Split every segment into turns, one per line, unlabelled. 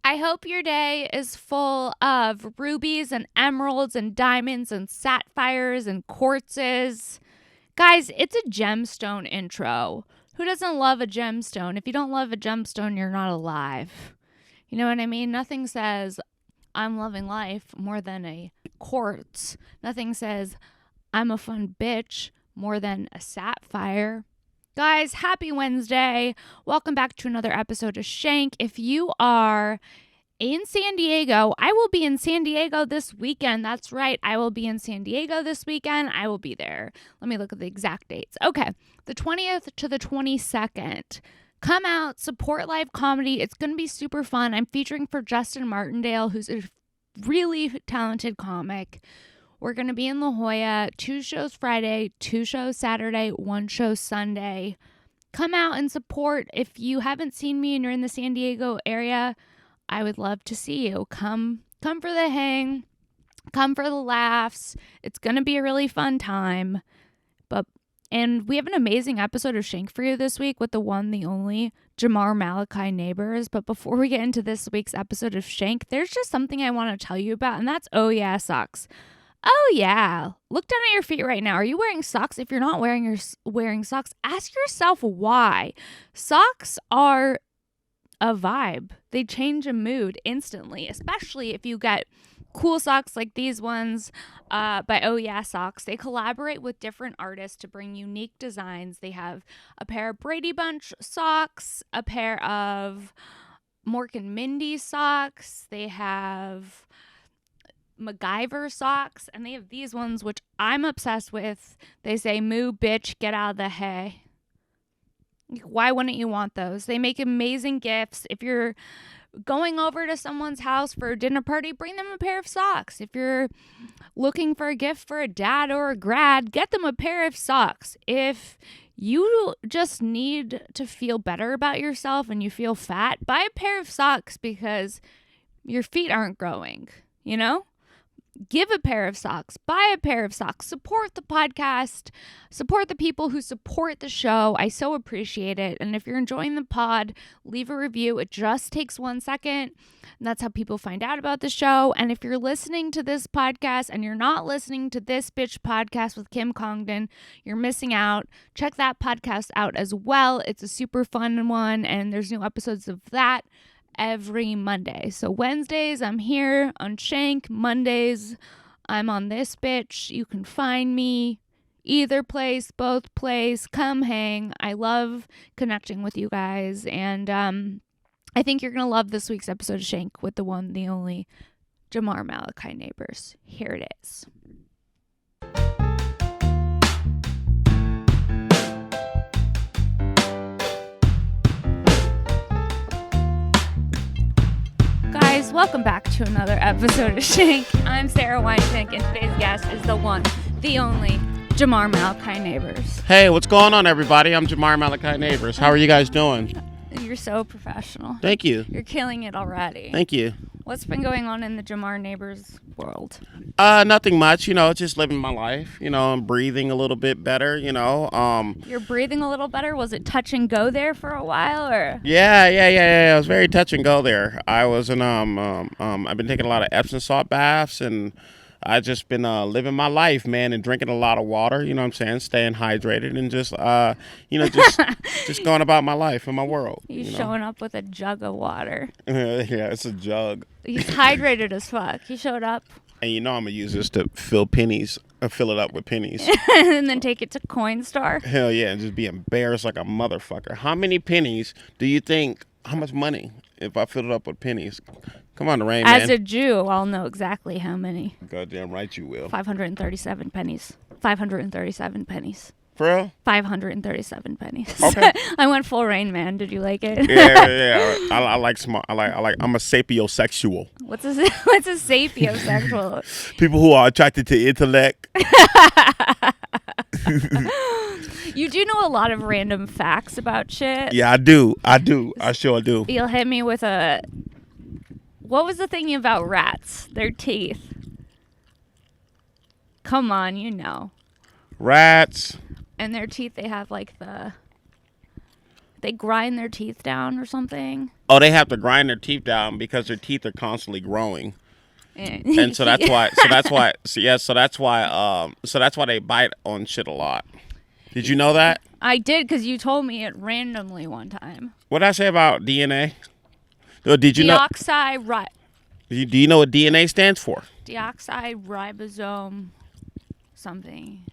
I hope your day is full of rubies and emeralds and diamonds and sapphires and quartzes. Guys, it's a gemstone intro. Who doesn't love a gemstone? If you don't love a gemstone, you're not alive. You know what I mean? Nothing says I'm loving life more than a quartz. Nothing says I'm a fun bitch more than a sapphire. Guys, happy Wednesday. Welcome back to another episode of Shenk. If you are in San Diego, I will be in San Diego this weekend. That's right. I will be in San Diego this weekend. I will be there. Let me look at the exact dates. Okay. The 20th to the 22nd. Come out, support live comedy. It's going to be super fun. I'm featuring for Justin Martindale, who's a really talented comic. We're going to be in La Jolla, 2 shows Friday, 2 shows Saturday, 1 show Sunday. Come out and support. If you haven't seen me and you're in the San Diego area, I would love to see you. Come for the hang. Come for the laughs. It's going to be a really fun time. And we have an amazing episode of Shenk for you this week with the one, the only, Jamar Neighbors. But before we get into this week's episode of Shenk, there's just something I want to tell you about, and that's oh yeah, socks. Oh yeah. Look down at your feet right now. Are you wearing socks? If you're not wearing socks, ask yourself why. Socks are a vibe. They change a mood instantly, especially if you get cool socks like these ones by Oh Yeah Socks. They collaborate with different artists to bring unique designs. They have a pair of Brady Bunch socks, a pair of Mork and Mindy socks. They have MacGyver socks, and they have these ones which I'm obsessed with. They say moo bitch, get out of the hay. Why wouldn't you want those? They make amazing gifts. If you're going over to someone's house for a dinner party, bring them a pair of socks. If you're looking for a gift for a dad or a grad, get them a pair of socks. If you just need to feel better about yourself and you feel fat, buy a pair of socks because your feet aren't growing, you know? Give a pair of socks, buy a pair of socks, support the podcast, support the people who support the show. I so appreciate it. And if you're enjoying the pod, leave a review. It just takes 1 second. And that's how people find out about the show. And if you're listening to this podcast and you're not listening to This Bitch podcast with Kim Congdon, you're missing out. Check that podcast out as well. It's a super fun one, and there's new episodes of that every Monday. So Wednesdays, I'm here on Shenk. Mondays, I'm on This Bitch. You can find me either place, both place. Come hang. I love connecting with you guys. And I think you're going to love this week's episode of Shenk with the one, the only, Jamar Neighbors. Here it is. Guys, welcome back to another episode of Shenk. I'm Sara Weinshenk, and today's guest is the one, the only, Jamar Neighbors.
Hey, what's going on, everybody? I'm Jamar Neighbors. How are you guys doing?
You're so professional.
Thank you.
You're killing it already.
Thank you.
What's been going on in the Jamar Neighbors world?
Nothing much, just living my life. I'm breathing a little bit better,
You're breathing a little better? Was it touch and go there for a while, or?
Yeah. It was very touch and go there. I was I've been taking a lot of Epsom salt baths, and I just been living my life, man, and drinking a lot of water, you know what I'm saying, staying hydrated, and just just going about my life and my world.
He's showing up with a jug of water.
Yeah, it's a jug.
He's hydrated as fuck. He showed up.
And I'm going to use this to fill it up with pennies.
And then take it to Coinstar.
Hell yeah, and just be embarrassed like a motherfucker. How many pennies do you think, how much money if I filled it up with pennies? Come on, Rain, man.
As a Jew, I'll know exactly how many.
Goddamn right you will.
537 pennies. 537 pennies.
For real?
537 pennies.
Okay.
I went full Rain Man. Did you like it?
Yeah. I like small. I'm a sapiosexual.
What's a sapiosexual?
People who are attracted to intellect.
You do know a lot of random facts about shit.
Yeah, I do. I sure do.
You'll hit me with a... What was the thing about rats? Their teeth. Come on, you know.
Rats.
And their teeth, they have they grind their teeth down or something.
Oh, they have to grind their teeth down because their teeth are constantly growing. And so that's why they bite on shit a lot. Did you know that?
I did, because you told me it randomly one time.
What did I say about DNA? Did you know? Do you know what DNA stands for?
Deoxyribosome something.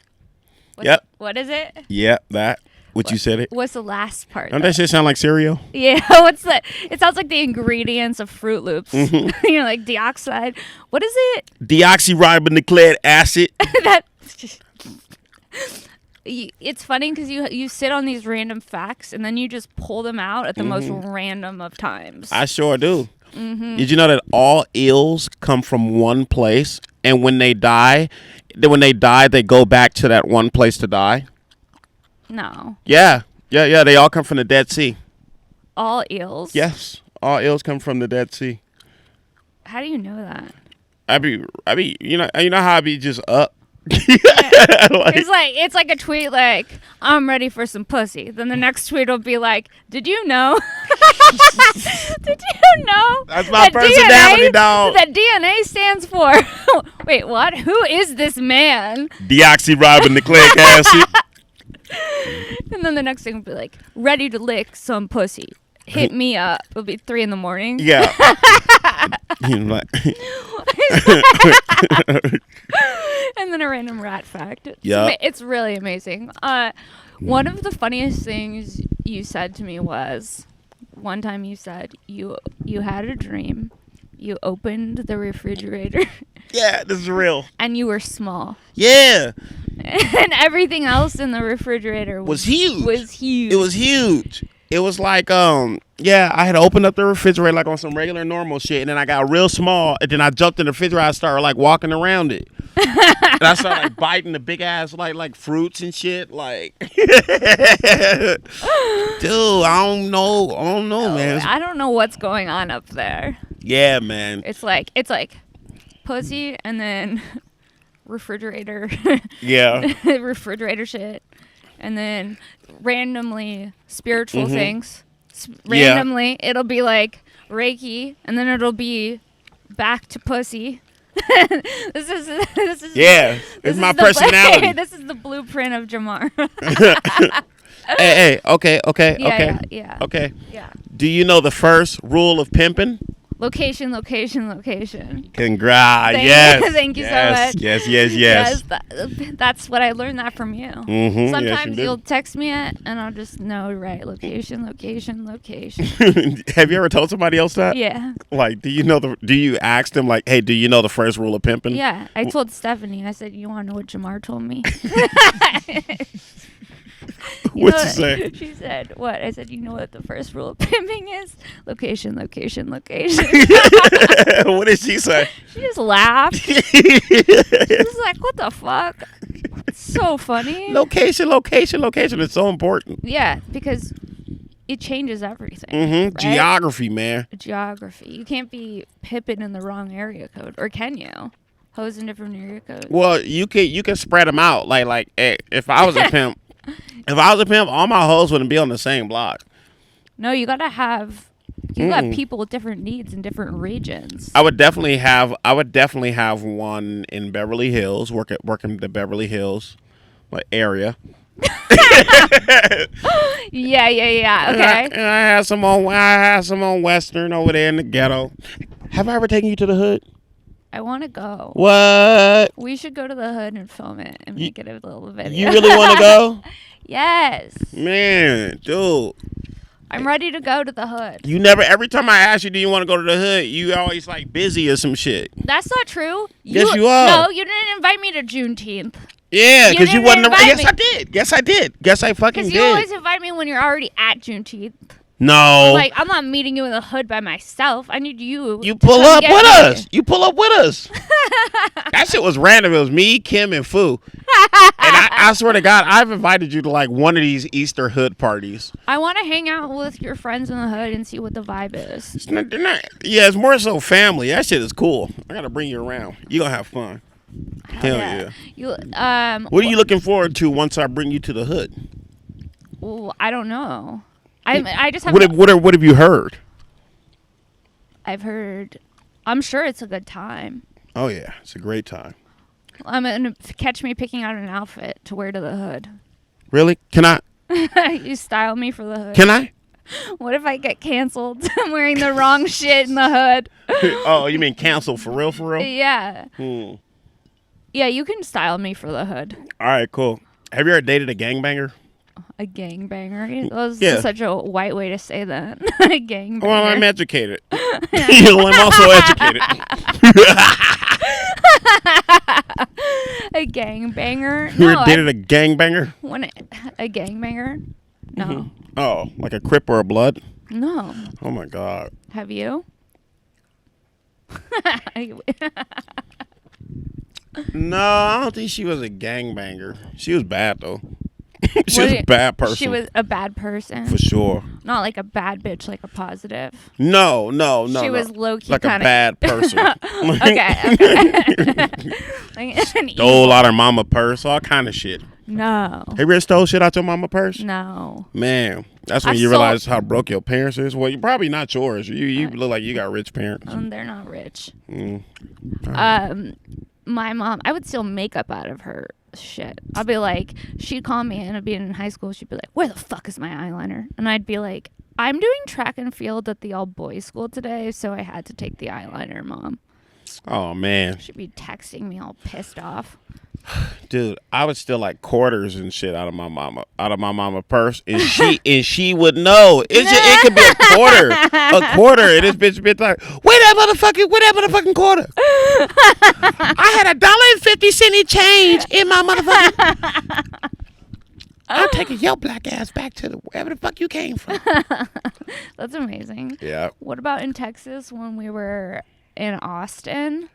What is it?
Yep, that. You said it.
What's the last part?
Don't that shit sound like cereal?
Yeah, what's that? It sounds like the ingredients of Fruit Loops.
Mm-hmm.
You're like, deoxide. What is it?
Deoxyribonucleic acid.
It's funny because you sit on these random facts and then you just pull them out at the most random of times.
I sure do. Mm-hmm. Did you know that all eels come from one place, and when they die, they go back to that one place to die?
No.
Yeah. They all come from the Dead Sea.
All eels?
Yes, all eels come from the Dead Sea.
How do you know that?
I be, you know how I be just up.
It's like a tweet like, I'm ready for some pussy. Then the next tweet will be like, did you know? Did you know?
That's my personality, dog.
That DNA stands for. Wait, what? Who is this man?
Deoxyribonucleic acid.
And then the next thing will be like, ready to lick some pussy. Hit me up. It'll be 3 a.m.
Yeah.
And then a random rat fact.
Yeah.
It's really amazing. One of the funniest things you said to me was, one time you said you had a dream. You opened the refrigerator.
Yeah, this is real.
And you were small.
Yeah.
And everything else in the refrigerator
was huge.
It
was huge. It was like, I had opened up the refrigerator like on some regular normal shit, and then I got real small, and then I jumped in the refrigerator. I started like walking around it. And I started like biting the big ass like fruits and shit. Like, dude, I don't know, man.
I don't know what's going on up there.
Yeah, man.
It's like pussy and then refrigerator.
Yeah.
Refrigerator shit. And then randomly spiritual things. Randomly, it'll be like Reiki, and then it'll be back to pussy. This is
it's my personality.
This is the blueprint of Jamar.
Hey, okay.
Yeah.
Okay.
Yeah.
Do you know the first rule of pimping?
Location.
Congrats. Yes.
Thank you so much.
Yes.
That's what I learned that from you.
Mm-hmm.
Sometimes you'll text me it, and I'll just know, right, location.
Have you ever told somebody else that?
Yeah.
Like, do you ask them, like, hey, do you know the first rule of pimping?
Yeah. I told Stephanie, I said, you want to know what Jamar told me?
What'd she say?
She said, what? I said, you know what the first rule of pimping is? Location.
What did she say?
She just laughed. She was like, what the fuck? It's so funny.
Location. It's so important.
Yeah, because it changes everything.
Mm-hmm.
Right?
Geography, man.
Geography. You can't be pimping in the wrong area code. Or can you? Hoes in different area codes.
Well, you can spread them out. Like if I was a pimp, all my hoes wouldn't be on the same block.
No, you gotta have people with different needs in different regions.
I would definitely have one in Beverly Hills, working the Beverly Hills area.
Yeah. Okay.
And I had some on Western over there in the ghetto. Have I ever taken you to the hood?
I want to go.
What?
We should go to the hood and film it and make it a little video.
You really want to go?
Yes.
Man, dude.
I'm ready to go to the hood.
Every time I ask you, do you want to go to the hood, you always like busy or some shit.
That's not true.
Yes, you are.
No, you didn't invite me to Juneteenth.
Yeah, because you wasn't around.
Yes,
I did. Yes, I did. Yes, I fucking did.
Because you always invite me when you're already at Juneteenth.
No.
Like, I'm not meeting you in the hood by myself. I need you.
You pull up with us. You pull up with us. That shit was random. It was me, Kim, and Fu. And I swear to God, I've invited you to like one of these Easter hood parties.
I want to hang out with your friends in the hood and see what the vibe is.
It's more so family. That shit is cool. I got to bring you around. You going to have fun. Hell yeah. What are you looking forward to once I bring you to the hood?
Well, I don't know. I just have.
What have you heard?
I've heard. I'm sure it's a good time.
Oh yeah, it's a great time.
I'm gonna catch me picking out an outfit to wear to the hood.
Really? Can I?
You style me for the hood.
Can I?
What if I get canceled? I'm wearing the wrong shit in the hood.
Oh, you mean cancel for real? For real?
Yeah.
Hmm.
Yeah, you can style me for the hood.
All right, cool. Have you ever dated a gangbanger?
A gangbanger? That was
Yeah.
such a white way to say that. A gangbanger.
Well, I'm educated. I'm also educated.
A gangbanger?
You ever dated a gangbanger?
A gangbanger? No.
Mm-hmm. Oh, like a Crip or a Blood?
No.
Oh my God.
Have you?
No, I don't think she was a gangbanger. She was bad though. She was a bad person.
She was a bad person.
For sure.
Not like a bad bitch, like a positive.
No.
She was low-key
like
kinda...
a bad person.
Okay. Like
Stole out her mama purse, all kind of shit.
No.
Have you ever stole shit out your mama purse?
No.
Man, that's when you realize how broke your parents is. Well, you're probably not yours. You look like you got rich parents.
They're not rich.
Right.
My mom, I would steal makeup out of her shit. I'll be like, she'd call me and I'd be in high school. She'd be like, where the fuck is my eyeliner? And I'd be like, I'm doing track and field at the all boys school today, so I had to take the eyeliner, Mom.
Oh man.
She'd be texting me all pissed off.
Dude, I would steal like quarters and shit out of my mama purse, and she would know. It could be a quarter, and this bitch be like, where that motherfucking quarter? I had $1.50 in change in my motherfucking. I'm taking your black ass back to wherever the fuck you came from.
That's amazing.
Yeah.
What about in Texas when we were in Austin?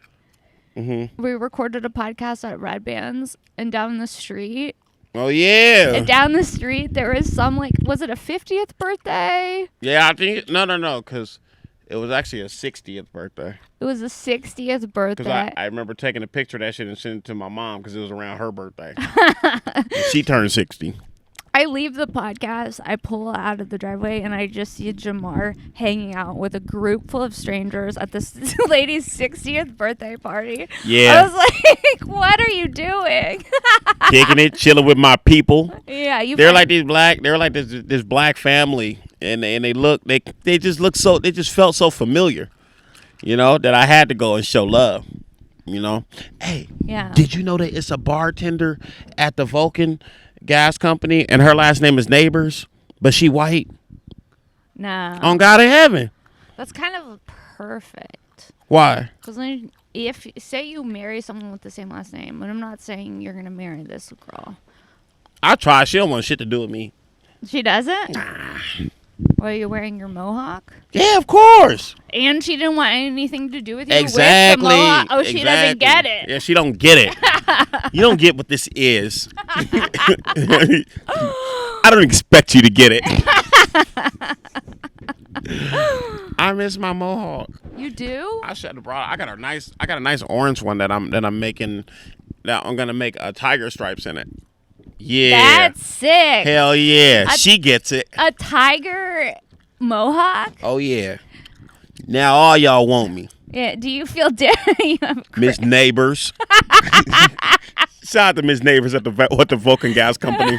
Mm-hmm.
We recorded a podcast at Red Bands, and down the street.
Oh yeah.
And down the street there was some was it a 50th birthday?
Yeah, I think no, because it was actually a 60th birthday.
It was a 60th birthday.
Because I remember taking a picture of that shit and sending it to my mom because it was around her birthday. She turned 60.
I leave the podcast, I pull out of the driveway, and I just see Jamar hanging out with a group full of strangers at this lady's 60th birthday party.
Yeah.
I was like, what are you doing?
Kicking it, chilling with my people.
Yeah,
they're like this black family, and they just felt so familiar, that I had to go and show love. Hey,
yeah.
Did you know that it's a bartender at the Vulcan gas company and her last name is Neighbors, but she white?
No.
On God in heaven.
That's kind of perfect.
Why?
Because if say you marry someone with the same last name, but I'm not saying you're gonna marry this girl.
I try. She don't want shit to do with me.
She doesn't?
Nah.
Why, are you wearing your mohawk?
Yeah, of course.
And she didn't want anything to do with you
exactly.
with the mohawk? Oh, she doesn't get it.
Yeah, she don't get it. You don't get what this is. I don't expect you to get it. I miss my mohawk.
You do?
I should have brought. I got a nice orange one that I'm making. That I'm gonna make tiger stripes in it. Yeah.
That's sick.
Hell yeah. She gets it.
A tiger mohawk?
Oh yeah. Now all y'all want me.
Yeah. Do you feel different?
Miss Neighbors. Shout out to Miss Neighbors at the Vulcan Gas Company.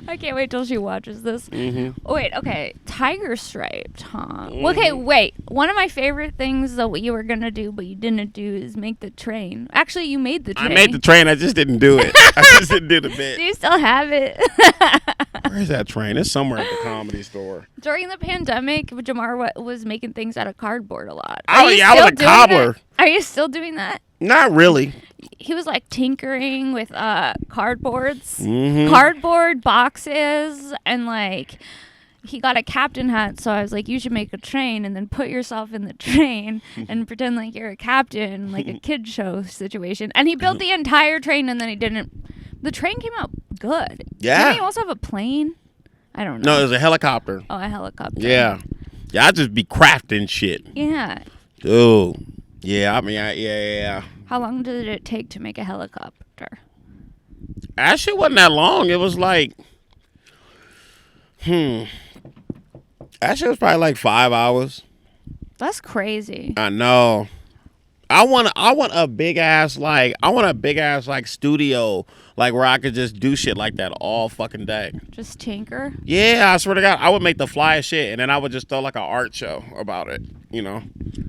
I can't wait till she watches this.
Mm-hmm.
Oh, wait, okay. Tiger striped, huh? Mm-hmm. Okay, wait. One of my favorite things that you were going to do, but you didn't do, is make the train. Actually, you made the train.
I made the train. I just didn't do it. I just didn't do the bit.
Do you still have it?
Where's that train? It's somewhere at the Comedy Store.
During the pandemic, Jamar was making things out of cardboard a lot.
Oh, yeah, I was a cobbler.
Are you still doing that?
Not really.
He was like tinkering with cardboards,
mm-hmm.
cardboard boxes, and like he got a captain hat. So I was like, you should make a train and then put yourself in the train and pretend like you're a captain, like a kid show situation. And he built the entire train, and then he didn't. The train came out good.
Yeah.
Didn't he also have a plane? I don't know.
No, it was a helicopter.
Oh, a helicopter.
Yeah. Yeah, I just be crafting shit.
Yeah.
Dude. Yeah, I mean, yeah.
How long did it take to make a helicopter?
That shit wasn't that long. It was like, that shit was probably like 5 hours.
That's crazy.
I know. I want a big ass like studio like where I could just do shit like that all fucking day.
Just tinker?
Yeah, I swear to God, I would make the flyest shit and then I would just throw like an art show about it, you know.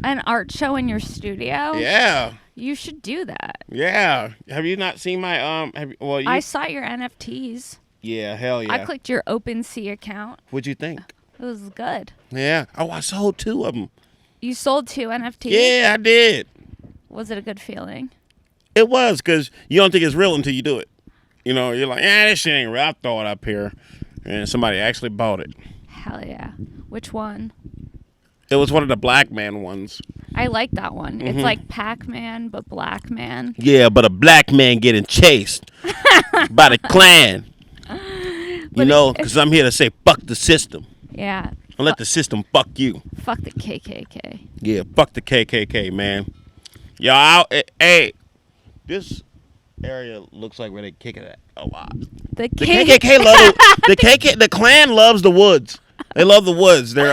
An art show in your studio?
Yeah.
You should do that.
Yeah. Have you not seen my
I saw your NFTs.
Yeah, hell yeah.
I clicked your OpenSea account.
What'd you think?
It was good.
Yeah. Oh, I sold 2 of them.
You sold 2 NFTs?
Yeah, I did.
Was it a good feeling?
It was, because you don't think it's real until you do it. You know, you're like, this shit ain't real. I'll throw it up here. And somebody actually bought it.
Hell yeah. Which one?
It was one of the black man ones.
I like that one. It's like Pac-Man, but black man.
Yeah, but a black man getting chased by the Klan. You know, because I'm here to say, fuck the system.
Yeah.
And let the system fuck you.
Fuck the KKK.
Yeah, fuck the KKK, man. Y'all, hey, this area looks like where they kick it at a lot.
The
KKK love the Klan loves the woods. They love the woods. They're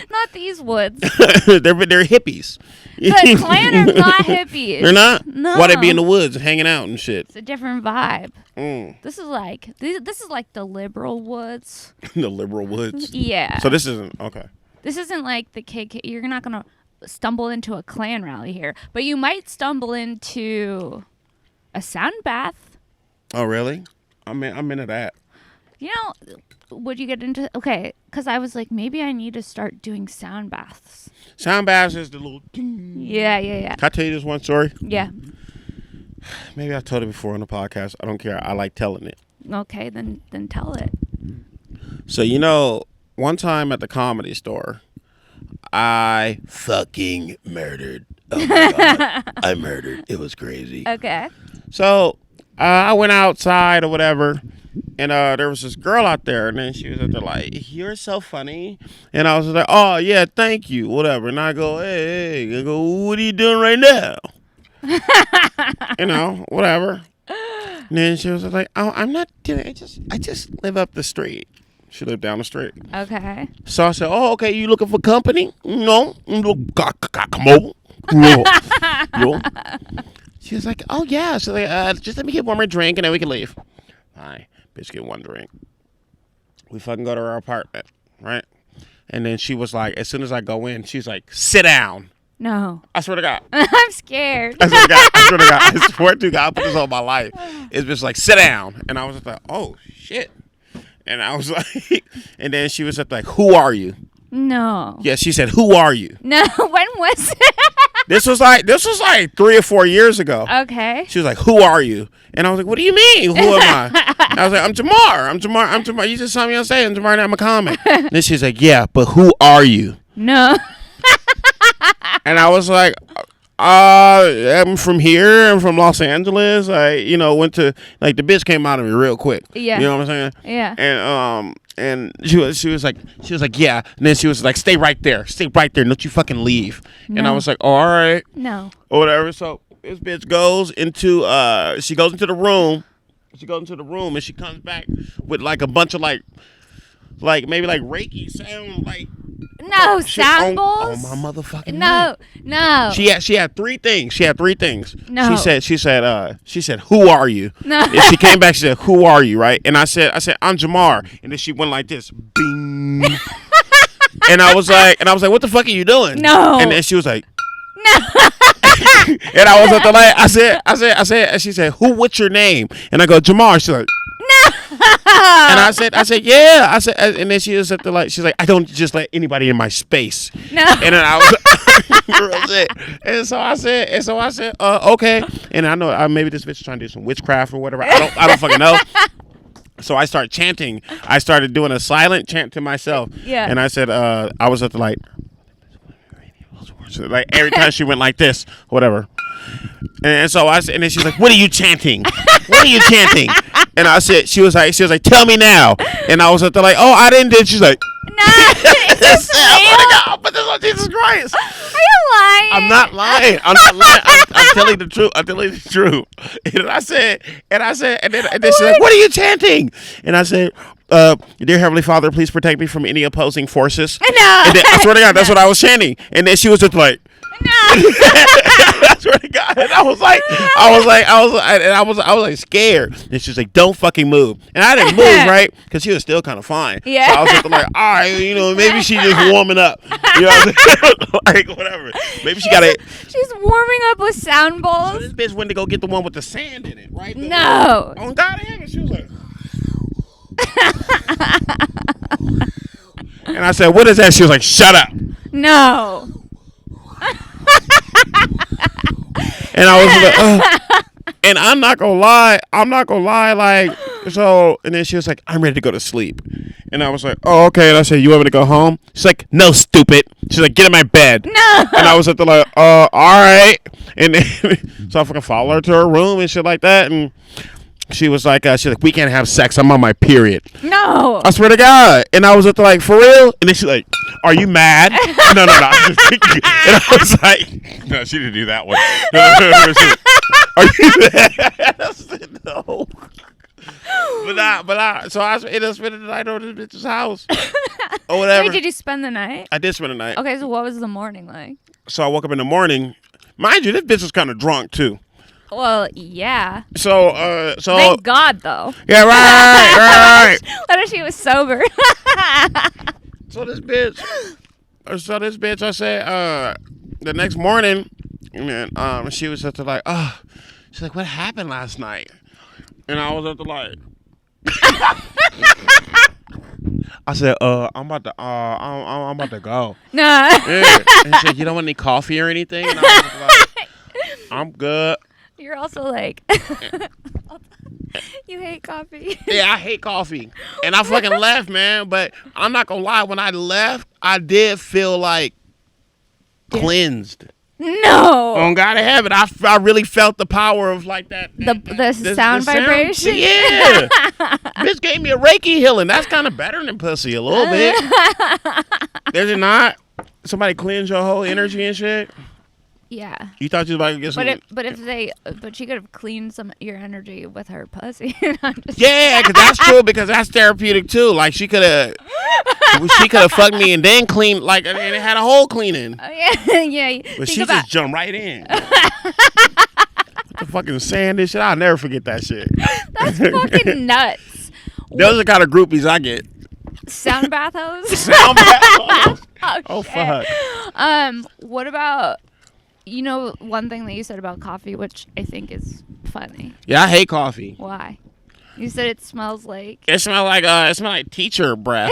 not these woods.
they're hippies.
The Klan are not hippies.
They're not.
No.
Why they be in the woods hanging out and shit?
It's a different vibe.
This
is like the liberal woods.
The liberal woods.
Yeah.
So this isn't okay.
This isn't like the KKK. You're not gonna stumble into a Klan rally here, but you might stumble into a sound bath.
Oh really? I'm into that.
You know, would you get into... Okay, because I was like, maybe I need to start doing sound baths.
Sound baths is the little...
Yeah.
Can I tell you this one story?
Yeah.
Maybe I told it before on the podcast. I don't care. I like telling it.
Okay, then tell it.
So, you know, one time at the Comedy Store, I fucking murdered. Oh, my God. I murdered. It was crazy.
Okay.
So, I went outside or whatever... And there was this girl out there, and then she was out there like, "You're so funny." And I was like, "Oh yeah, thank you, whatever." And I go, "Hey, I go, what are you doing right now?" You know, whatever. And then she was like, "Oh, I'm not doing it. I just live up the street." She lived down the street.
Okay.
So I said, "Oh, okay. You looking for company?" No. Come over. No. She was like, "Oh yeah." She's like, "Just let me get one more drink, and then we can leave." Hi. Bitch, get one drink. We fucking go to her apartment, right? And then she was like, as soon as I go in, she's like, "Sit down."
No.
I swear to God.
I'm scared.
I swear to God. I swear to God. I put this on my life. It's just like, "Sit down." And I was just like, oh, shit. And I was like, and then she was just like, "Who are you?"
No.
Yeah, she said, "Who are you?"
No. When was it?
This was like 3 or 4 years ago.
Okay.
She was like, "Who are you?" And I was like, "What do you mean? Who am I?" I was like, I'm Jamar. You just saw me on stage. I'm Jamar and I'm a comic. And then she's like, "Yeah, but who are you?"
No.
And I was like, I'm from here. I'm from Los Angeles. I, went to, like, the bitch came out of me real quick.
Yeah.
You know what I'm saying?
Yeah.
And she was like, yeah. And then she was like, stay right there. Don't you fucking leave.
No.
And I was like, oh, all right.
No.
Or whatever. So this bitch goes into the room. She goes into the room and she comes back with like a bunch of like maybe like Reiki sound like.
No, sound bowls.
Oh my motherfucking
No.
She had 3 things.
No.
She said, "Who are you?"
No.
And she came back. She said, "Who are you?" Right? And I said, "I'm Jamar." And then she went like this, bing. And I was like, "What the fuck are you doing?"
No.
And then she was like,
No.
and I was at the light. I said, and she said, "What's your name?" And I go, "Jamar." She's like,
No.
and I said, "Yeah." I said, and then she was at the light. She's like, "I don't just let anybody in my space."
No.
And then I was, and so I said, okay. And I know maybe this bitch is trying to do some witchcraft or whatever. I don't fucking know. So I started chanting. I started doing a silent chant to myself.
Yeah.
And I said, I was at the light. Like every time she went like this, whatever. And so I said, and then she's like, "What are you chanting? What are you chanting?" And I said, she was like, "Tell me now." And I was at the like, "Oh, I didn't." She's like,
No. Is this real?
"Oh, but this on Jesus Christ."
Are you lying?
I'm not lying. I'm telling the truth. And I said, and then she's like, "What are you chanting?" And I said, dear Heavenly Father, please protect me from any opposing forces.
No.
And then, I swear to God, that's what I was chanting. And then she was just like,
No.
I swear to God. And I was like scared. And she's like, don't fucking move. And I didn't move, right? Because she was still kind of fine.
Yeah.
So I was just like, all right, maybe she's just warming up. You know what I'm saying? Like, whatever. Maybe she got it.
She's warming up with sound
So
bowls.
this bitch went to go get the one with the sand in it, right?
No.
On God damn it. She was like. And I said, what is that? She was like, shut up.
No.
And I was like, and I'm not gonna lie, like, so, and then she was like, I'm ready to go to sleep. And I was like, oh, okay. And I said, you want me to go home? She's like, no, stupid. She's like, get in my bed.
No.
And I was at the like, all right. And then, so I fucking followed her to her room and shit like that. And she was like, we can't have sex. I'm on my period.
No.
I swear to God. And I was at the like, for real? And then she's like, are you mad? No. And I was like, no, she didn't do that one. Are you mad? I said, no. So I ended up spending the night over this bitch's house. Or whatever.
Wait, did you spend the night?
I did spend the night.
Okay, so what was the morning like?
So I woke up in the morning. Mind you, this bitch was kind of drunk too.
Well, yeah.
So
Thank God, though.
Yeah, right.
What if she was sober?
So this bitch, I said, the next morning, man, she was at the like, she's like, what happened last night? And I was at the like, I said, I'm about to go.
Nah.
Yeah. And she said, you don't want any coffee or anything? And I was like, I'm good.
You're also like, you hate coffee.
Yeah, I hate coffee. And I fucking left, man. But I'm not going to lie. When I left, I did feel like cleansed.
No.
On God in heaven. I really felt the power of like that.
The sound vibration?
Yeah. Bitch gave me a Reiki healing. That's kind of better than pussy a little bit. Is it not? Somebody cleanse your whole energy and shit?
Yeah.
You thought you was about to get some...
But she could have cleaned some your energy with her pussy.
Yeah, because that's true, because that's therapeutic too. Like she could have fucked me and then cleaned, like, and it had a whole cleaning.
Oh yeah, yeah.
But she just jumped right in. With the fucking sand and shit. I'll never forget that shit.
That's fucking nuts.
Those are the kind of groupies I get.
Sound bath hose?
Sound bath hose?
Oh
fuck.
What about, one thing that you said about coffee, which I think is funny.
Yeah, I hate coffee.
Why? You said it smells like...
It smells like teacher breath.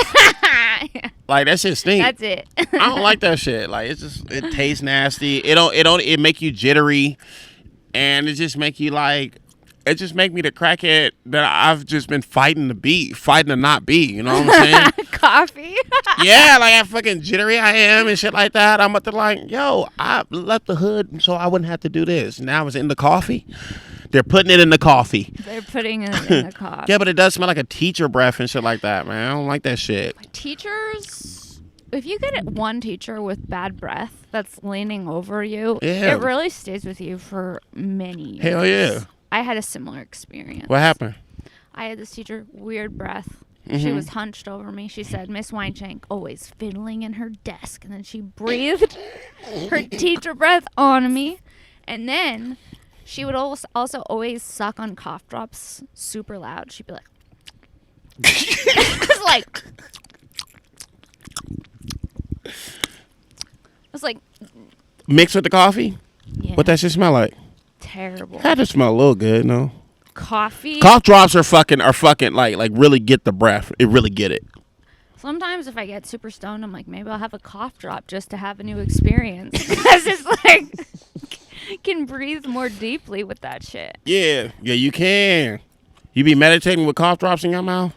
Like that shit stinks.
That's it.
I don't like that shit. Like it tastes nasty. It make you jittery, and it just make you like... It just make me the crackhead that I've just been fighting to not be. You know what I'm saying?
Coffee?
Yeah, like how fucking jittery I am and shit like that. I'm about to like, yo, I left the hood so I wouldn't have to do this. Now it's in the coffee. They're putting it in the coffee.
They're putting it in the coffee.
Yeah, but it does smell like a teacher breath and shit like that, man. I don't like that shit.
Teachers, if you get one teacher with bad breath that's leaning over you,
Yeah.
it really stays with you for many years.
Hell yeah.
I had a similar experience.
What happened?
I had this teacher, weird breath.
Mm-hmm.
She was hunched over me. She said, Miss Weinshenk, always fiddling in her desk. And then she breathed her teacher breath on me. And then she would also always suck on cough drops super loud. She'd be like, it was like,
Mixed with the coffee?
yeah.
What that shit smell like?
Terrible.
Had to smell a little good, no?
Coffee.
Cough drops are fucking like really get the breath. It really get it.
Sometimes if I get super stoned, I'm like, maybe I'll have a cough drop just to have a new experience. Because it's like, can breathe more deeply with that shit.
Yeah, you can. You be meditating with cough drops in your mouth?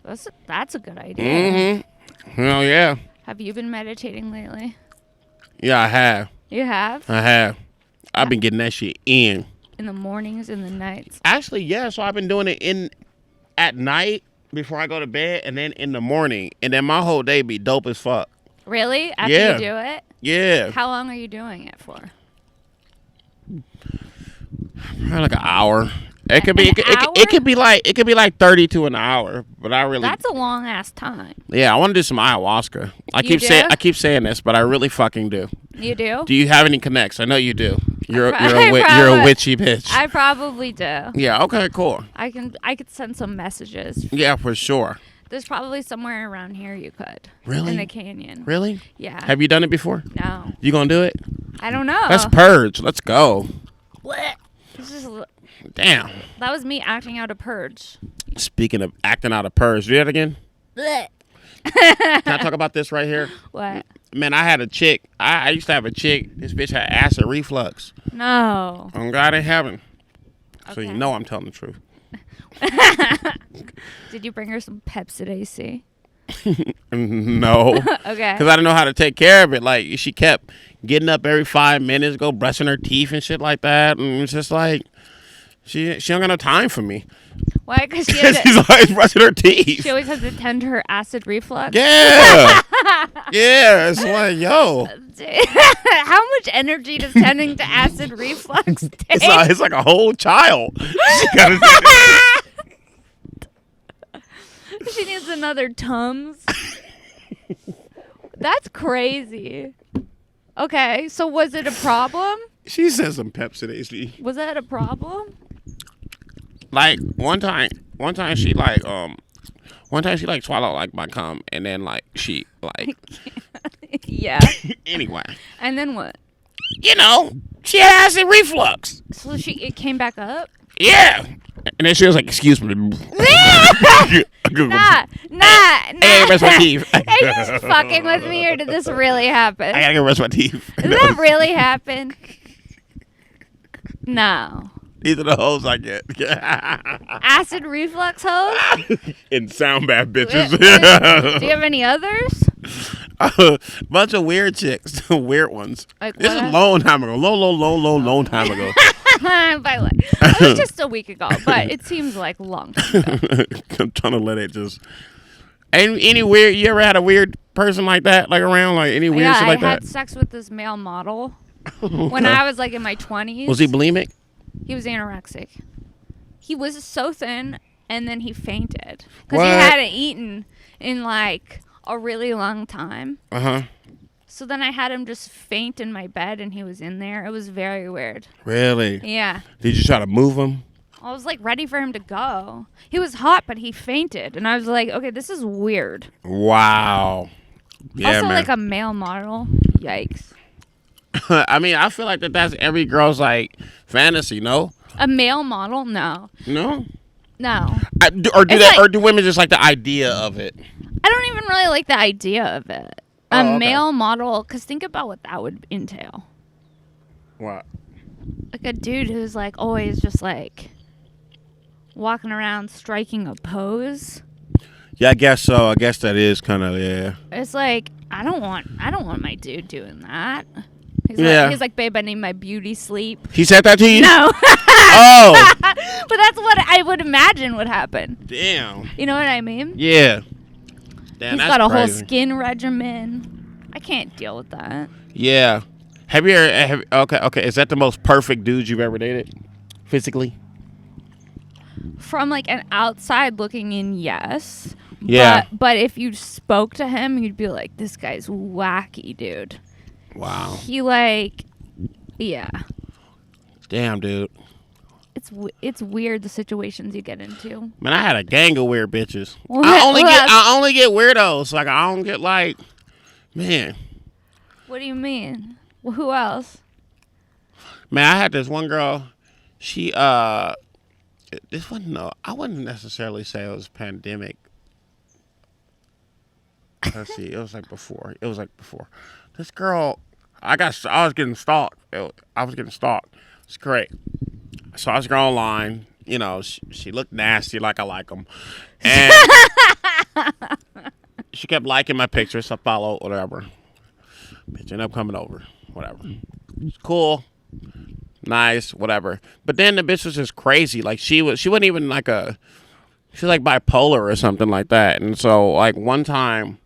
That's a good idea.
Mm-hmm. Hell yeah.
Have you been meditating lately?
Yeah, I have.
You have?
I have. I've been getting that shit in.
In the mornings and the nights?
Actually, yeah. So I've been doing it at night before I go to bed, and then in the morning, and then my whole day be dope as fuck.
Really? After
Yeah.
you do it?
Yeah.
How long are you doing it for?
Probably like an hour. It could be. It could be like. It could be like 30 to an hour. But I really.
That's a long ass time.
Yeah, I want to do some ayahuasca. I keep saying this, but I really fucking do.
You do?
Do you have any connects? I know you do. You're a witchy bitch.
I probably do.
Yeah. Okay. Cool.
I could send some messages.
Yeah, for sure.
There's probably somewhere around here you could.
Really?
In the canyon.
Really?
Yeah.
Have you done it before?
No.
You gonna do it?
I don't know.
Let's purge. Let's go. Damn.
That was me acting out a purge.
Speaking of acting out a purge, do that again? Can I talk about this right here?
What?
Man, I had a chick. I used to have a chick. This bitch had acid reflux.
No.
On God in heaven.
Okay.
So you know I'm telling the truth.
Did you bring her some Pepsid AC?
No.
Okay.
Because I didn't know how to take care of it. Like, she kept getting up every 5 minutes, go brushing her teeth and shit like that. And it's just like, she don't got no time for me.
Why? Because
she's always brushing her teeth.
She always has to tend to her acid reflux.
Yeah. Yeah. It's like, yo.
How much energy does tending to acid reflux take?
It's like a whole child.
She needs another Tums. That's crazy. Okay, so was it a problem?
She said some Pepsid AC.
Was that a problem?
Like one time she swallowed like my cum, and then like she like
yeah.
Anyway.
And then what?
You know, she had acid reflux.
So it came back up?
Yeah. And then she was like, "Excuse me." Nah.
Hey,
brush my teeth.
Are you just fucking with me, or did this really happen?
I gotta go brush my teeth.
Did that really happen? No.
These are the hoes I get.
Acid reflux hoes?
And sound bath bitches.
Do you have any others?
Bunch of weird chicks. Weird ones.
Like
this is a long time ago. Long time ago.
By the way, it was just a week ago, but it seems like a long time ago.
I'm trying to let it just... Any weird... You ever had a weird person like that? Like around? Like any weird shit like that?
I had sex with this male model when I was like in my 20s.
Was he bulimic?
He was anorexic. He was so thin, and then he fainted. Because he hadn't eaten in like a really long time.
Uh-huh.
So then I had him just faint in my bed, and he was in there. It was very weird.
Really?
Yeah.
Did you try to move him?
I was like ready for him to go. He was hot, but he fainted. And I was like, okay, this is weird.
Wow. Yeah,
also,
man.
like a male model. Yikes.
I mean, I feel like that's every girl's like fantasy, no?
A male model? No.
No?
No.
Or do women just like the idea of it?
I don't even really like the idea of it. A male model, because think about what that would entail.
What?
Like a dude who's like always just like walking around striking a pose.
Yeah, I guess so. I guess that is kind of, yeah.
It's like, I don't want my dude doing that. He's like, babe, I need my beauty sleep.
He said that to you?
No.
Oh.
But that's what I would imagine would happen.
Damn.
You know what I mean?
Yeah. Damn,
He's got a whole skin regimen. I can't deal with that.
Yeah. Have you ever, okay. Is that the most perfect dude you've ever dated? Physically?
From like an outside looking in, yes.
Yeah.
But if you spoke to him, you'd be like, this guy's wacky, dude.
Wow.
He like, yeah.
Damn, dude.
It's weird the situations you get into.
Man, I had a gang of weird bitches. I only get weirdos. Like I don't get like, man.
What do you mean? Well, who else?
Man, I had this one girl. She this one, no, I wouldn't necessarily say it was pandemic. Let's see, it was like before. This girl, I was getting stalked. It's great. So I was going online. You know, she looked nasty, like I like them, and she kept liking my pictures. I followed, whatever. Bitch ended up coming over, whatever. It's cool, nice, whatever. But then the bitch was just crazy. Like she wasn't even like she was like bipolar or something like that. And so like one time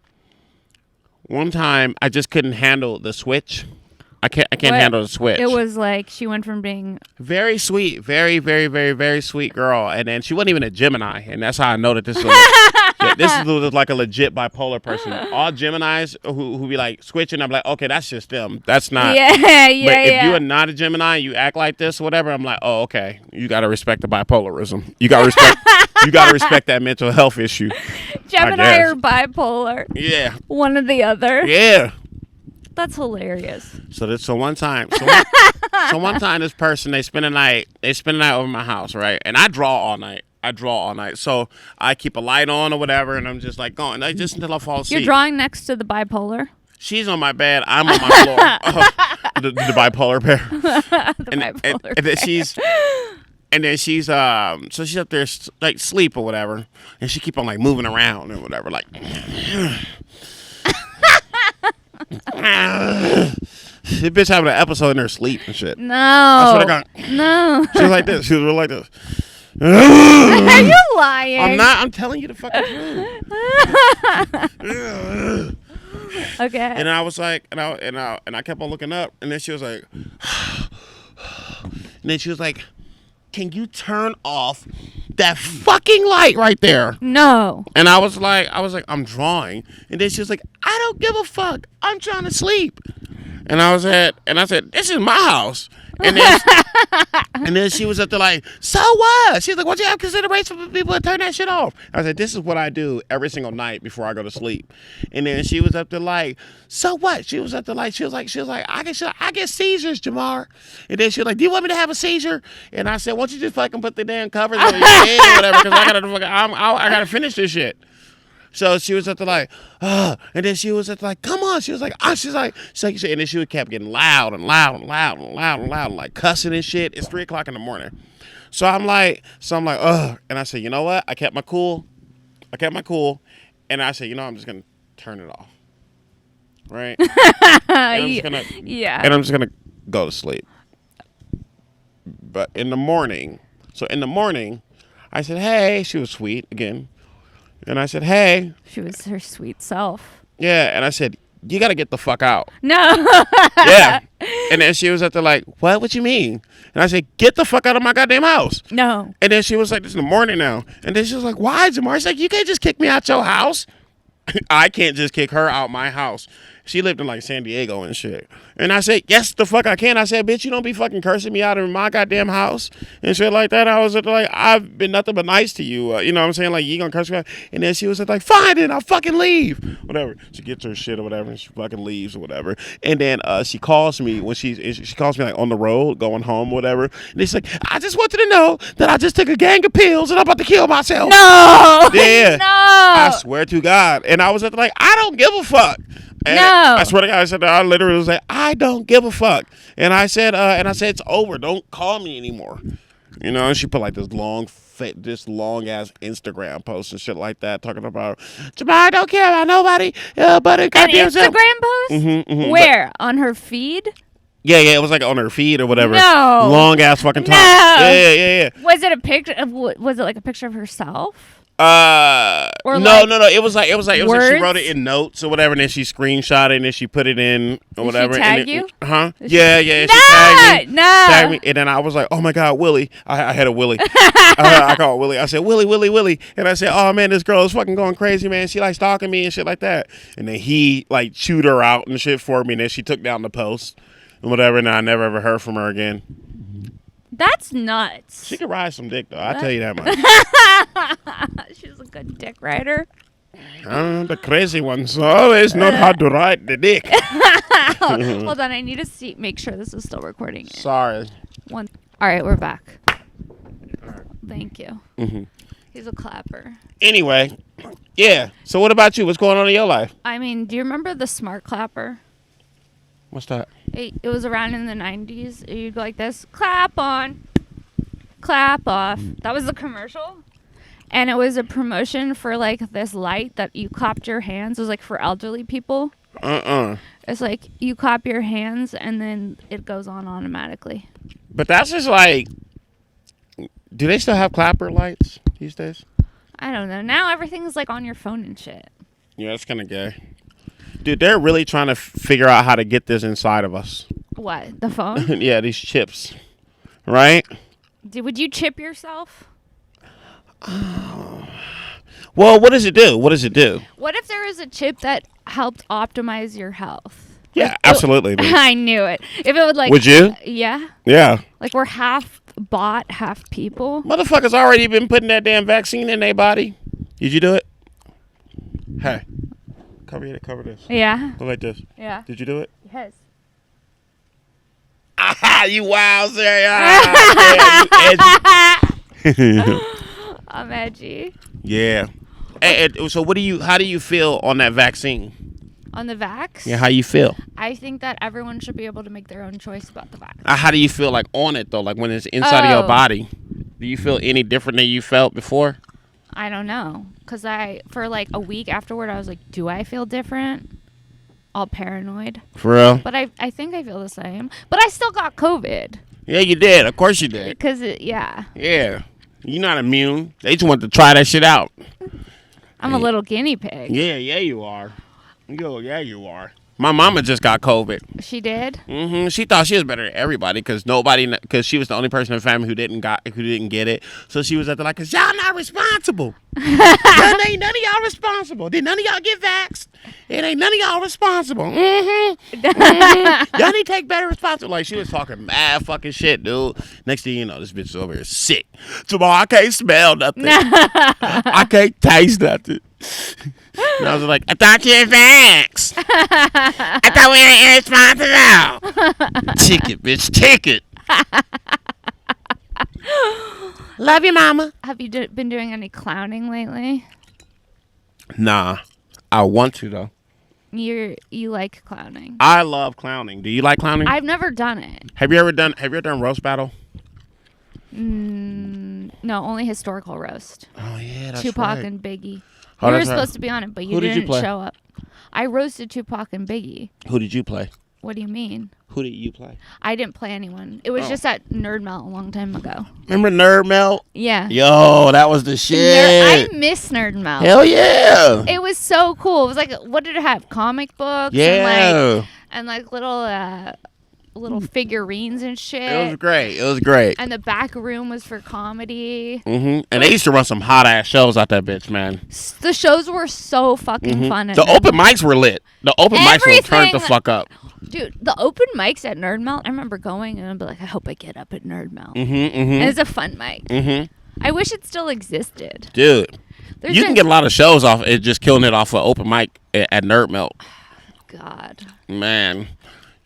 I just couldn't handle the switch. I can't handle the switch.
It was like she went from being
very sweet, very, very, very, very sweet girl, and then she wasn't even a Gemini, and that's how I know that this is this is like a legit bipolar person. All Geminis who be like switching, I'm like, okay, that's just them. That's not.
Yeah.
But if you are not a Gemini, you act like this or whatever, I'm like, oh, okay, you got to respect the bipolarism. You got to respect. You got to respect that mental health issue.
Gemini or bipolar.
Yeah.
One or the other.
Yeah.
That's hilarious.
So one time, this person they spend the night over my house, right? And I draw all night. So I keep a light on or whatever, and I'm just like going, like, just until I fall asleep.
You're drawing next to the bipolar.
She's on my bed. I'm on my floor. The bipolar pair.
Bipolar.
And then she's so she's up there like sleep or whatever, and she keep on like moving around and whatever, like. This bitch having an episode in her sleep and shit.
No.
I swear to God.
No.
She was like this. She was real like this.
Are you lying?
I'm not. I'm telling you the fucking truth.
Okay.
And I was like, and I kept on looking up, and then she was like, can you turn off that fucking light right there?
No.
And I was like, I'm drawing. And then she was like, I don't give a fuck. I'm trying to sleep. And I said, this is my house. And then she was up there like, so what? She's like, why don't you have consideration for people to turn that shit off? I said, this is what I do every single night before I go to sleep. And then she was up there like, so what? She was up there like, she was like, I get seizures, Jamar. And then she was like, do you want me to have a seizure? And I said, why don't you just fucking put the damn covers on your head or whatever, because I gotta finish this shit. So she was at the like, and then she was at the like, come on. She was like, she's like, and then she kept getting loud and like cussing and shit. It's 3:00 in the morning. So I'm like, and I said, you know what? I kept my cool. And I said, I'm just going to turn it off. Right? And I'm just going to go to sleep. But in the morning, I said, hey, she was sweet again. And I said, hey.
She was her sweet self.
Yeah. And I said, you got to get the fuck out.
No.
Yeah. And then she was at the like, what you mean? And I said, get the fuck out of my goddamn house.
No.
And then she was like, this is in the morning now. And then she was like, why, Jamar? She's like, you can't just kick me out your house. I can't just kick her out my house. She lived in like San Diego and shit. And I said, yes, the fuck I can. I said, bitch, you don't be fucking cursing me out of my goddamn house and shit like that. I was like, I've been nothing but nice to you. You know what I'm saying? Like, you gonna curse me out? And then she was like, fine, then I'll fucking leave. Whatever. She gets her shit or whatever and she fucking leaves or whatever. And then she calls me when she calls me like on the road going home or whatever. And she's like, I just want you to know that I just took a gang of pills and I'm about to kill myself.
No.
Yeah.
No.
I swear to God. And I was at the like, I don't give a fuck. And
no.
I swear to God, I literally was like, I don't give a fuck. And I said, it's over. Don't call me anymore. You know, and she put like this long ass Instagram post and shit like that, talking about Jamar, I don't care about nobody. But
an Instagram post?
Mm-hmm.
Where? On her feed?
Yeah, it was like on her feed or whatever.
No.
Long ass fucking time.
No.
Yeah.
Was it a picture of? Was it like a picture of herself?
Or no. It was like she wrote it in notes or whatever, and then she screenshot it and then she put it in or whatever.
Did she tag you?
Yeah. She tagged me. And then I was like, oh my God, Willie. I had a Willie. I called Willie. I said, Willie. And I said, oh man, this girl is fucking going crazy, man. She like stalking me and shit like that. And then he like chewed her out and shit for me, and then she took down the post and whatever, and I never ever heard from her again.
That's nuts.
She could ride some dick, though. I'll tell you that much.
She's a good dick rider.
The crazy ones always know how to ride the dick.
Hold on, I need to make sure this is still recording.
Sorry.
All right, we're back. Thank you.
Mm-hmm.
He's a clapper.
Anyway, yeah. So what about you? What's going on in your life?
I mean, do you remember the smart clapper?
What's that?
It was around in the 90s. You'd go like this, clap on, clap off. That was the commercial. And it was a promotion for like this light that you clapped your hands. It was like for elderly people. It's like you clap your hands and then it goes on automatically.
But that's just like, do they still have clapper lights these days?
I don't know. Now everything's like on your phone and shit.
Yeah, that's kind of gay. Dude, they're really trying to figure out how to get this inside of us.
What? The phone?
Yeah, these chips. Right?
Would you chip yourself?
Well, what does it do? What does it do?
What if there was a chip that helped optimize your health?
Yeah, absolutely.
I knew it. If it would like...
Would you?
Yeah.
Yeah.
Like we're half bot, half people.
Motherfuckers already been putting that damn vaccine in their body. Did you do it? Hey. Cover this.
Yeah.
Go like this.
Yeah.
Did you do it?
Yes.
Ah, you wild, Sarah.
I'm edgy.
Yeah. So how do you feel on that vaccine?
On the vax?
Yeah, how you feel?
I think that everyone should be able to make their own choice about the vax.
How do you feel like on it though? Like when it's inside of your body? Do you feel any different than you felt before?
I don't know. Because for like a week afterward, I was like, do I feel different? All paranoid.
For real?
But I think I feel the same. But I still got COVID.
Yeah, you did. Of course you did.
Because, yeah.
Yeah. You're not immune. They just want to try that shit out.
I'm a little guinea pig.
Yeah, you are. Yeah, you are. My mama just got COVID.
She did?
Mm-hmm. She thought she was better than everybody because she was the only person in the family who didn't get it. So she was at the like, cause y'all not responsible. Ain't none of y'all responsible. Did none of y'all get vaxxed? It ain't none of y'all responsible. Mm-hmm. Y'all need to take better responsibility. Like she was talking mad fucking shit, dude. Next thing you know, this bitch is over here sick. Tomorrow I can't smell nothing. I can't taste nothing. And I was like, I thought you were vaxxed. I thought we were irresponsible. Ticket, bitch, ticket. Love you, mama.
Have you been doing any clowning lately?
Nah, I want to though.
You like clowning?
I love clowning. Do you like clowning?
I've never done it.
Have you ever done roast battle?
No, only historical roast.
Oh yeah, that's
Tupac
right.
and Biggie.
Oh,
You were
that's right.
supposed to be on it, but you
Who did you
didn't
play?
show up. I roasted Tupac and Biggie.
Who did you play?
What do you mean?
Who did you play?
I didn't play anyone. It was just at Nerd Melt a long time ago.
Remember Nerd Melt?
Yeah.
Yo, that was the shit.
I miss Nerd Melt.
Hell yeah.
It was so cool. It was like, what did it have? Comic books?
Yeah.
And like little figurines and shit.
It was great.
And the back room was for comedy.
Mm-hmm. And they used to run some hot ass shows out that bitch, man.
The shows were so fucking fun.
The open mics were lit. The open mics were turned the fuck up.
Dude, the open mics at Nerd Melt, I remember going and I'd be like, I hope I get up at Nerd Melt. And it's a fun mic. I wish it still existed.
Dude, you can get a lot of shows off it just killing it off of open mic at Nerd Melt.
God.
Man.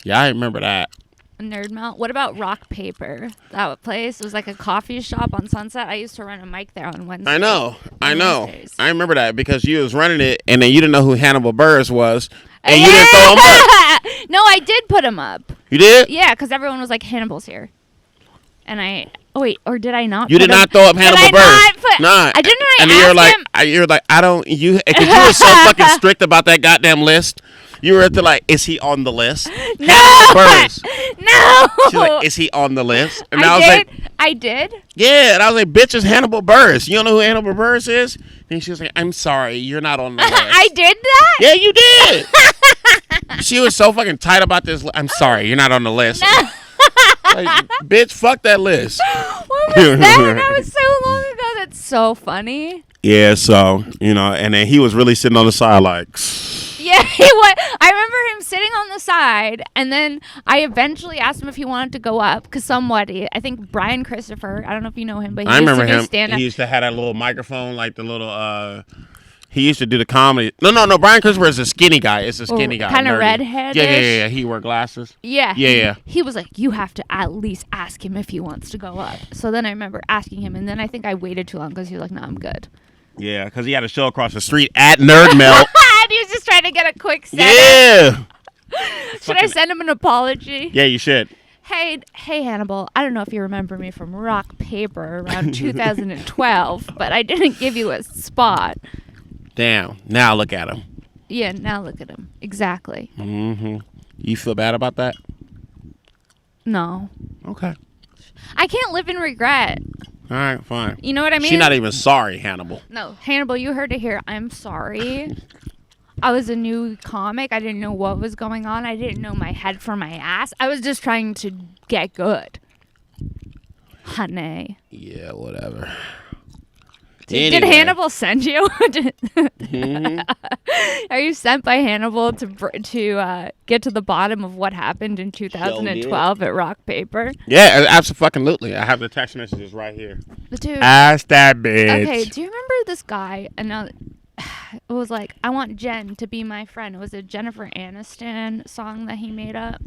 Yeah, I remember that.
Nerd Melt. What about Rock Paper? That place was like a coffee shop on Sunset. I used to run a mic there on Wednesdays.
I know.
Wednesdays.
I remember that because you was running it and then you didn't know who Hannibal Buress was and you didn't throw him up.
No, I did put him up.
You did?
Yeah, because everyone was like, Hannibal's here. And or did I not?
You did not throw up Hannibal Buress.
Nah. I didn't.
And you're like, I don't. You because you were so fucking strict about that goddamn list. You were at the like, is he on the list?
No.
Hannibal Buress.
No.
She's like, is he on the list? And
I did.
Yeah, and I was like, bitch, it's Hannibal Buress. You don't know who Hannibal Buress is? And she was like, I'm sorry, you're not on the list.
I did that?
Yeah, you did. She was so fucking tight about this. I'm sorry, you're not on the list.
No.
Like, bitch, fuck that list.
What was that? That was so long ago. That's so funny.
Yeah, so, and then he was really sitting on the side like...
Yeah, he was. I remember him sitting on the side, and then I eventually asked him if he wanted to go up, because somebody, I think Brian Christopher, I don't know if you know him, but
I remember him.
Stand-up.
He used to have that little microphone, like the little... He used to do the comedy. No. Brian Christopher is a skinny guy. It's a skinny guy.
Kind of redhead.
Yeah. He wore glasses.
Yeah.
Yeah.
He was like, you have to at least ask him if he wants to go up. So then I remember asking him, and then I think I waited too long because he was like, no, I'm good.
Yeah, because he had a show across the street at Nerd Melt.
And he was just trying to get a quick set.
Yeah.
Should I send him an apology?
Yeah, you should.
Hey, Hannibal, I don't know if you remember me from Rock Paper around 2012, but I didn't give you a spot.
Damn. Now look at him.
Yeah, now look at him. Exactly.
Mm-hmm. You feel bad about that?
No.
Okay.
I can't live in regret.
All right, fine.
You know what I mean?
She's not even sorry, Hannibal.
No, Hannibal, you heard it here. I'm sorry. I was a new comic. I didn't know what was going on. I didn't know my head from my ass. I was just trying to get good. Honey.
Yeah, whatever.
Did Hannibal send you?
Mm-hmm.
Are you sent by Hannibal to get to the bottom of what happened in 2012 at Rock Paper?
Yeah, absolutely. I have the text messages right here.
Dude,
ask that bitch.
Okay, do you remember this guy? And now it was like, I want Jen to be my friend. It was a Jennifer Aniston song that he made up.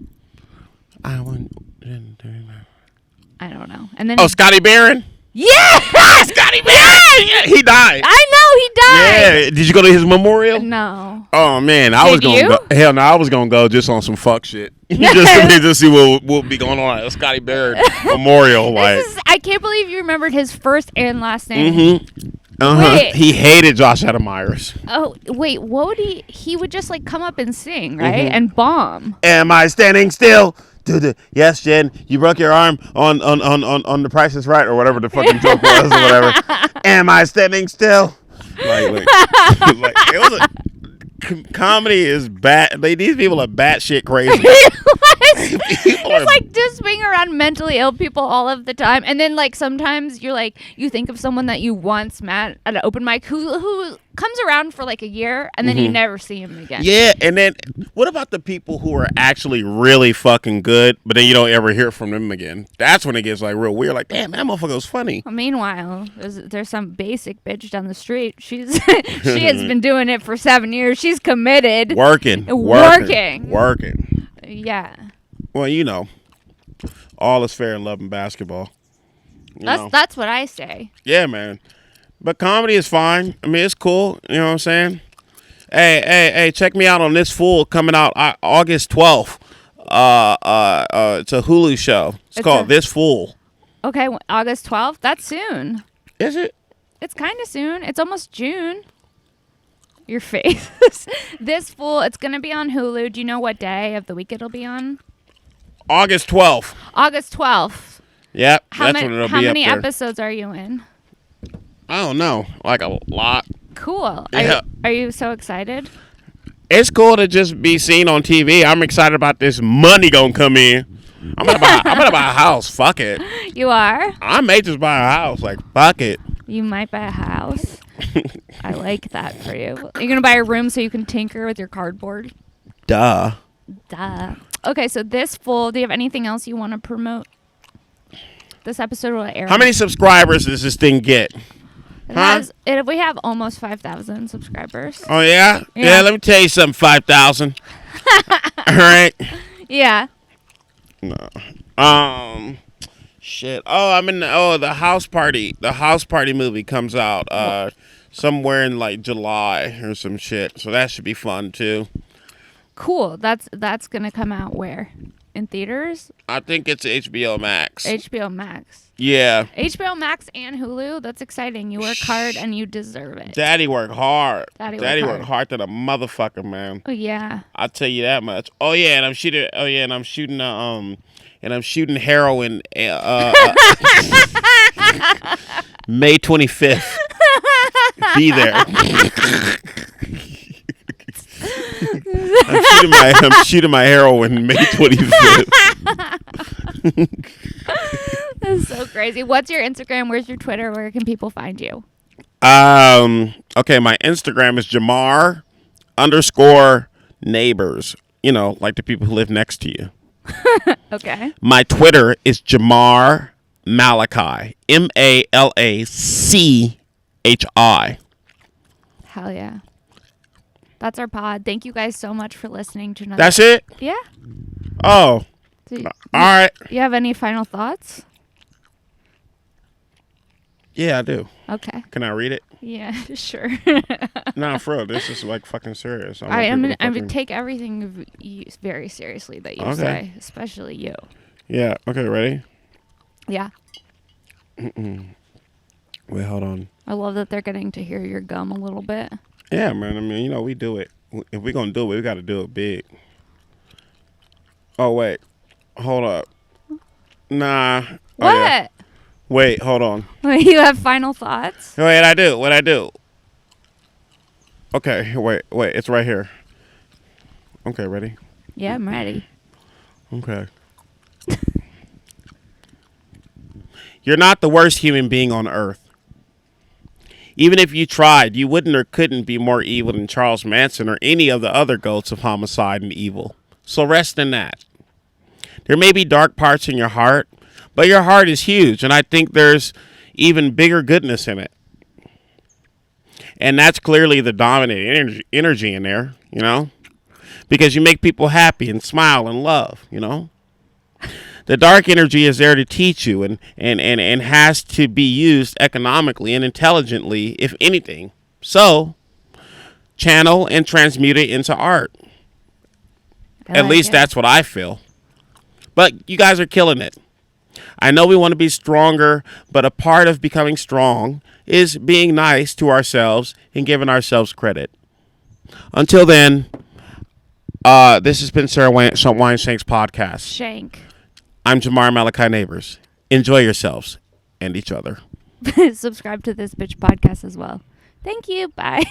I want Jen to be my...
I don't know. And then
Scotty Barron?
Yeah!
Scotty Barron! Yeah, he died.
I know, he died.
Yeah, did you go to his memorial?
No.
Oh man, I was gonna go. Hell no, I was gonna go just on some fuck shit. just to see what would be going on at Scotty Barron memorial. Like,
I can't believe you remembered his first and last name.
Mm-hmm. Wait. He hated Josh Adam Myers.
Oh wait, what would he would just like come up and sing, right? And bomb.
Am I standing still? Yes, Jen, you broke your arm on The Price is Right or whatever the fucking joke was or whatever. Am I standing still? Like it was comedy is bad. These people are batshit crazy.
It's like just being around mentally ill people all of the time, and then like sometimes you're like you think of someone that you once met at an open mic who comes around for like a year and then you never see him again.
Yeah, and then what about the people who are actually really fucking good, but then you don't ever hear from them again? That's when it gets like real weird. Like, damn, that motherfucker was funny.
Well, meanwhile, there's some basic bitch down the street. She has been doing it for 7 years. She's committed.
Working.
Yeah.
Well, you know, all is fair in love and basketball.
That's what I say.
Yeah, man. But comedy is fine. I mean, it's cool. You know what I'm saying? Hey, check me out on This Fool coming out August 12th. It's a Hulu show. It's called This Fool.
Okay, August 12th? That's soon.
Is it?
It's kind of soon. It's almost June. Your face. This Fool, it's going to be on Hulu. Do you know what day of the week it'll be on?
August 12th.
August 12th.
Yep, that's when it'll be up there.
How many episodes are you in?
I don't know. Like a lot.
Cool.
Yeah.
Are you so excited?
It's cool to just be seen on TV. I'm excited about this money gonna come in. I'm gonna buy a house. Fuck it.
You are?
I may just buy a house. Like, fuck it.
You might buy a house. I like that for you. You're gonna buy a room so you can tinker with your cardboard?
Duh.
Okay, so This Fool, do you have anything else you want to promote? This episode will air.
How many subscribers does this thing get?
We have almost 5,000 subscribers.
Oh, yeah? Yeah, let me tell you something, 5,000. All right?
Yeah.
No. Shit. Oh, I'm in the House Party. The House Party movie comes out somewhere in like July or some shit. So that should be fun too.
Cool. That's going to come out where? In theaters?
I think it's HBO Max.
HBO Max.
Yeah.
HBO Max and Hulu. That's exciting. You work hard and you deserve it.
Daddy work hard.
Daddy
work hard to the motherfucker, man.
Oh yeah.
I'll tell you that much. Oh yeah, and I'm shooting. heroin. May 25th. Be there. I'm shooting my heroin May 25th.
That's so crazy. What's your Instagram? Where's your Twitter? Where can people find you?
Okay, my Instagram is Jamar_Neighbors. You know, like the people who live next to you.
Okay.
My Twitter is Jamar Malachi. MALACHI.
Hell yeah. That's our pod. Thank you guys so much for listening to another.
That's it?
Yeah.
Oh. All right.
You have any final thoughts?
Yeah, I do.
Okay.
Can I read it?
Yeah, sure.
Nah, for real. This is like fucking serious.
All right, I'm gonna take everything very seriously that you say, especially you.
Yeah. Okay. Ready?
Yeah.
Wait, hold on.
I love that they're getting to hear your gum a little bit.
Yeah, man. I mean, you know, we do it. If we're gonna do it, we got to do it big. Oh wait, hold up. Nah.
What?
Oh, yeah. Wait, hold on.
You have final thoughts?
Wait, I do. What I do? Okay, wait. It's right here. Okay, ready?
Yeah, I'm ready.
Okay. You're not the worst human being on earth. Even if you tried, you wouldn't or couldn't be more evil than Charles Manson or any of the other goats of homicide and evil. So rest in that. There may be dark parts in your heart, but your heart is huge, and I think there's even bigger goodness in it. And that's clearly the dominating energy in there, because you make people happy and smile and love. The dark energy is there to teach you and has to be used economically and intelligently, if anything. So, channel and transmute it into art. At least that's what I feel. But you guys are killing it. I know we want to be stronger, but a part of becoming strong is being nice to ourselves and giving ourselves credit. Until then, this has been Sara Weinshenk's podcast.
Shenk.
I'm Jamar Neighbors. Enjoy yourselves and each other.
Subscribe to this bitch podcast as well. Thank you. Bye.